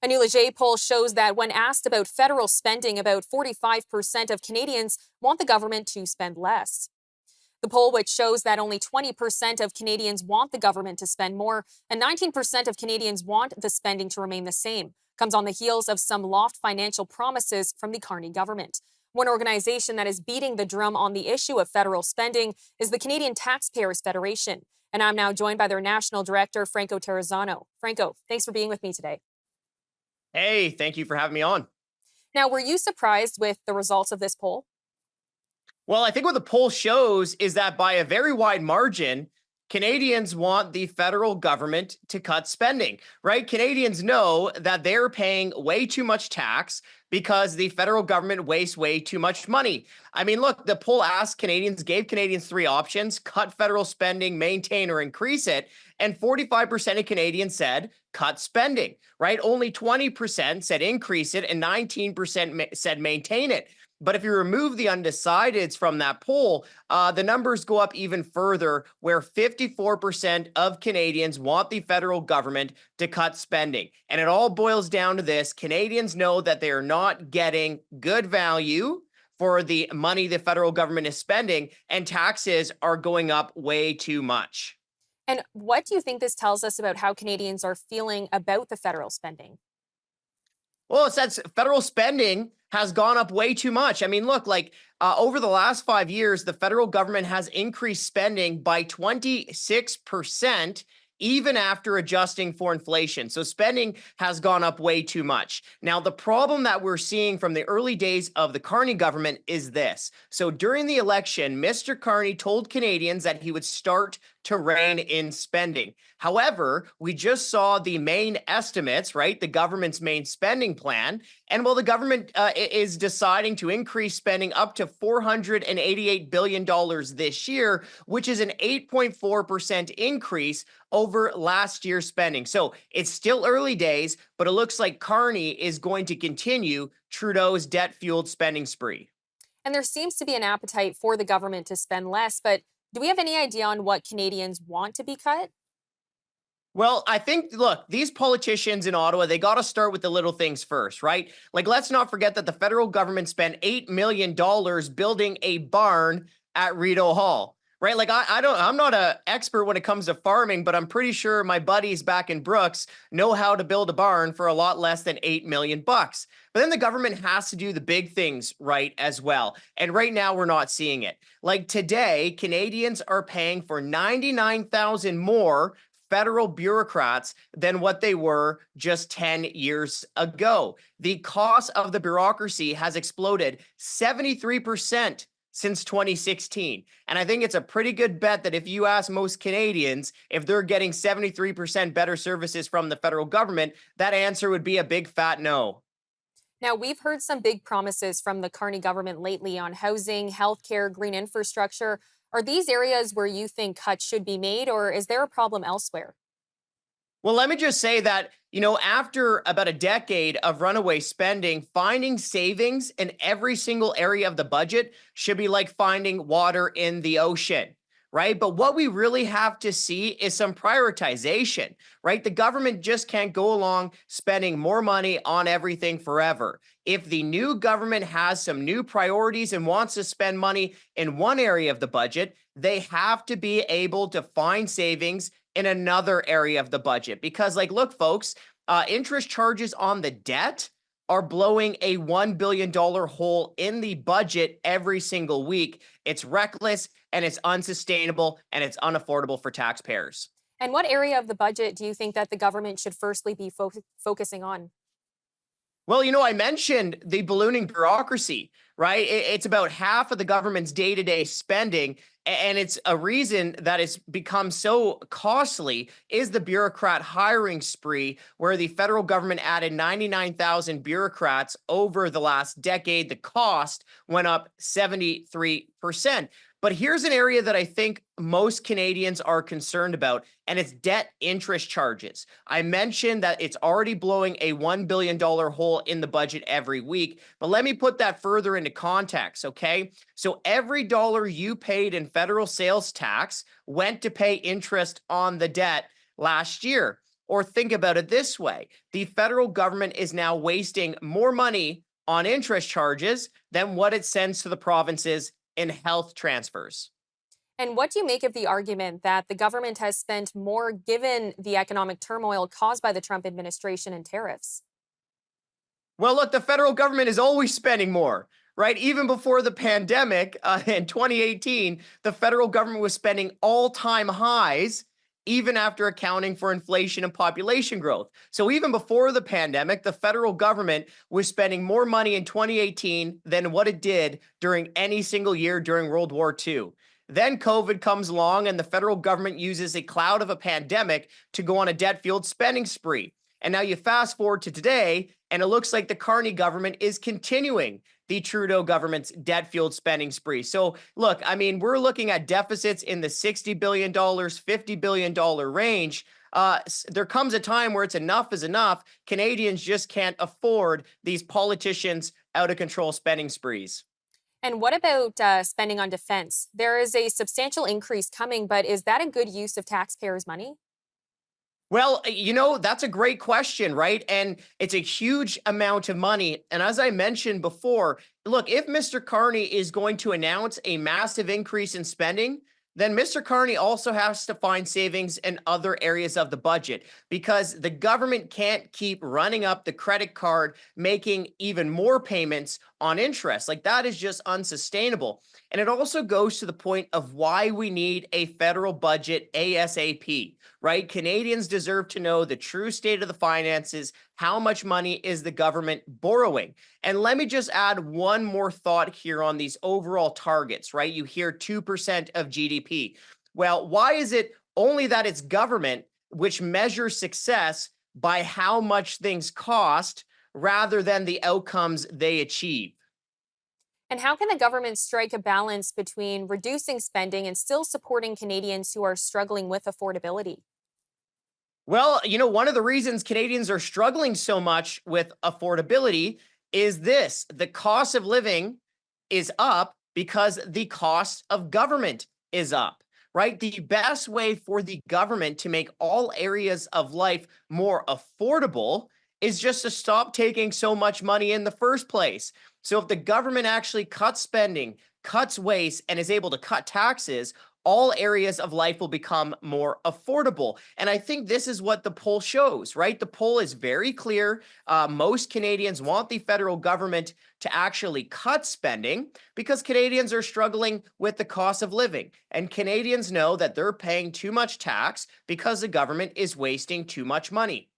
A new Leger poll shows that when asked about federal spending, about 45% of Canadians want the government to spend less. The poll, which shows that only 20% of Canadians want the government to spend more and 19% of Canadians want the spending to remain the same, comes on the heels of some lost financial promises from the Carney government. One organization that is beating the drum on the issue of federal spending is the Canadian Taxpayers Federation. And I'm now joined by their national director, Franco Terrazzano. Franco, thanks for being with me today. Hey, thank you for having me on. Now, were you surprised with the results of this poll? Well, I think what the poll shows is that by a very wide margin, Canadians want the federal government to cut spending, right? Canadians know that they're paying way too much tax because the federal government wastes way too much money. I mean, look, the poll gave Canadians three options: cut federal spending, maintain, or increase it. And 45% of Canadians said cut spending, right? Only 20% said increase it, and 19% said maintain it. But if you remove the undecideds from that poll, the numbers go up even further, where 54% of Canadians want the federal government to cut spending. And it all boils down to this: Canadians know that they are not getting good value for the money the federal government is spending, and taxes are going up way too much. And what do you think this tells us about how Canadians are feeling about the federal spending? Well, it says federal spending has gone up way too much. I mean, look, over the last 5 years, the federal government has increased spending by 26%, even after adjusting for inflation. So spending has gone up way too much. Now, the problem that we're seeing from the early days of the Carney government is this. So during the election, Mr. Carney told Canadians that he would start to rein in spending. However, we just saw the main estimates, right? The government's main spending plan. And while the government is deciding to increase spending up to $488 billion this year, which is an 8.4% increase over last year's spending. So it's still early days, but it looks like Carney is going to continue Trudeau's debt-fueled spending spree. And there seems to be an appetite for the government to spend less, but do we have any idea on what Canadians want to be cut? Well, I think, look, these politicians in Ottawa, they got to start with the little things first, right? Like, let's not forget that the federal government spent $8 million building a barn at Rideau Hall, right? Like, I'm not an expert when it comes to farming, but I'm pretty sure my buddies back in Brooks know how to build a barn for a lot less than $8 million bucks. But then the government has to do the big things right as well. And right now we're not seeing it. Like today, Canadians are paying for 99,000 more federal bureaucrats than what they were just 10 years ago. The cost of the bureaucracy has exploded 73% since 2016. And I think it's a pretty good bet that if you ask most Canadians if they're getting 73% better services from the federal government, that answer would be a big fat no. Now, we've heard some big promises from the Carney government lately on housing, healthcare, green infrastructure. Are these areas where you think cuts should be made, or is there a problem elsewhere? Well, let me just say that, after about a decade of runaway spending, finding savings in every single area of the budget should be like finding water in the ocean, right? But what we really have to see is some prioritization, right? The government just can't go along spending more money on everything forever. If the new government has some new priorities and wants to spend money in one area of the budget, they have to be able to find savings in another area of the budget. Because, look, folks, interest charges on the debt are blowing a $1 billion hole in the budget every single week. It's reckless and it's unsustainable and it's unaffordable for taxpayers. And what area of the budget do you think that the government should firstly be focusing on? Well, I mentioned the ballooning bureaucracy, right? It's about half of the government's day-to-day spending, and it's a reason that it's become so costly is the bureaucrat hiring spree, where the federal government added 99,000 bureaucrats over the last decade. The cost went up 73%. But here's an area that I think most Canadians are concerned about, and it's debt interest charges. I mentioned that it's already blowing a $1 billion hole in the budget every week, but let me put that further into context, okay? So every dollar you paid in federal sales tax went to pay interest on the debt last year. Or think about it this way: the federal government is now wasting more money on interest charges than what it sends to the provinces in health transfers. And what do you make of the argument that the government has spent more given the economic turmoil caused by the Trump administration and tariffs? Well, look, the federal government is always spending more, right? Even before the pandemic in 2018, the federal government was spending all time highs, even after accounting for inflation and population growth. So, even before the pandemic, the federal government was spending more money in 2018 than what it did during any single year during World War II. Then COVID comes along, and the federal government uses a cloud of a pandemic to go on a debt fueled spending spree. And now you fast forward to today, and it looks like the Carney government is continuing the Trudeau government's debt fueled spending spree. So, look, I mean, we're looking at deficits in the $60 billion, $50 billion range. There comes a time where it's enough is enough. Canadians just can't afford these politicians out of control spending sprees. And what about spending on defense? There is a substantial increase coming, but is that a good use of taxpayers' money? Well, that's a great question, right? And it's a huge amount of money. And as I mentioned before, look, if Mr. Carney is going to announce a massive increase in spending, then Mr. Carney also has to find savings in other areas of the budget, because the government can't keep running up the credit card, making even more payments on interest. Like, that is just unsustainable. And it also goes to the point of why we need a federal budget ASAP, right? Canadians deserve to know the true state of the finances. How much money is the government borrowing? And let me just add one more thought here on these overall targets, right? You hear 2% of GDP. Well, why is it only that it's government which measures success by how much things cost rather than the outcomes they achieve? And how can the government strike a balance between reducing spending and still supporting Canadians who are struggling with affordability? Well, one of the reasons Canadians are struggling so much with affordability is this: the cost of living is up because the cost of government is up, right? The best way for the government to make all areas of life more affordable is just to stop taking so much money in the first place. So if the government actually cuts spending, cuts waste, and is able to cut taxes, all areas of life will become more affordable. And I think this is what the poll shows, right? The poll is very clear. Most Canadians want the federal government to actually cut spending because Canadians are struggling with the cost of living. And Canadians know that they're paying too much tax because the government is wasting too much money.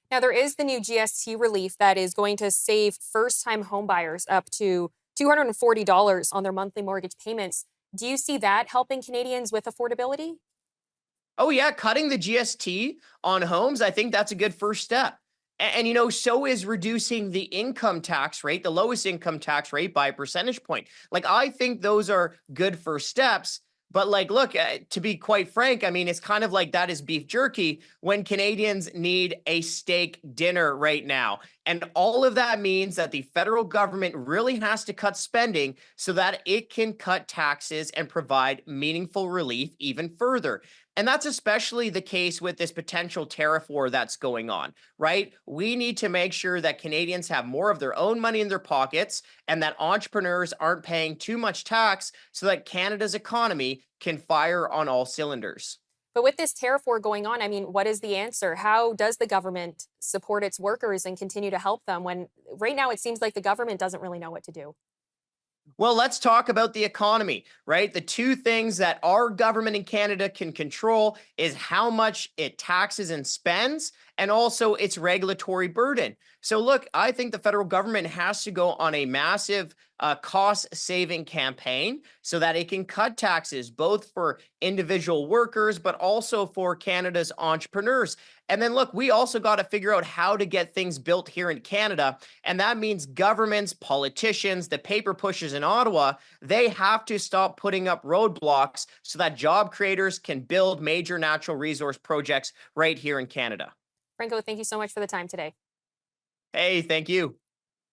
Now, there is the new GST relief that is going to save first time homebuyers up to $240 on their monthly mortgage payments. Do you see that helping Canadians with affordability? Oh, yeah, cutting the GST on homes, I think that's a good first step. And, so is reducing the income tax rate, the lowest income tax rate, by a percentage point. Like, I think those are good first steps. But, like, look, to be quite frank, I mean, it's kind of like that is beef jerky when Canadians need a steak dinner right now. And all of that means that the federal government really has to cut spending so that it can cut taxes and provide meaningful relief even further. And that's especially the case with this potential tariff war that's going on, right? We need to make sure that Canadians have more of their own money in their pockets and that entrepreneurs aren't paying too much tax so that Canada's economy can fire on all cylinders. But with this tariff war going on, I mean, what is the answer? How does the government support its workers and continue to help them when right now it seems like the government doesn't really know what to do? Well, let's talk about the economy, right? The two things that our government in Canada can control is how much it taxes and spends, and also its regulatory burden. So, look, I think the federal government has to go on a massive cost saving campaign so that it can cut taxes both for individual workers, but also for Canada's entrepreneurs. And then, look, we also got to figure out how to get things built here in Canada. And that means governments, politicians, the paper pushers in Ottawa, they have to stop putting up roadblocks so that job creators can build major natural resource projects right here in Canada. Franco, thank you so much for the time today. Hey, thank you.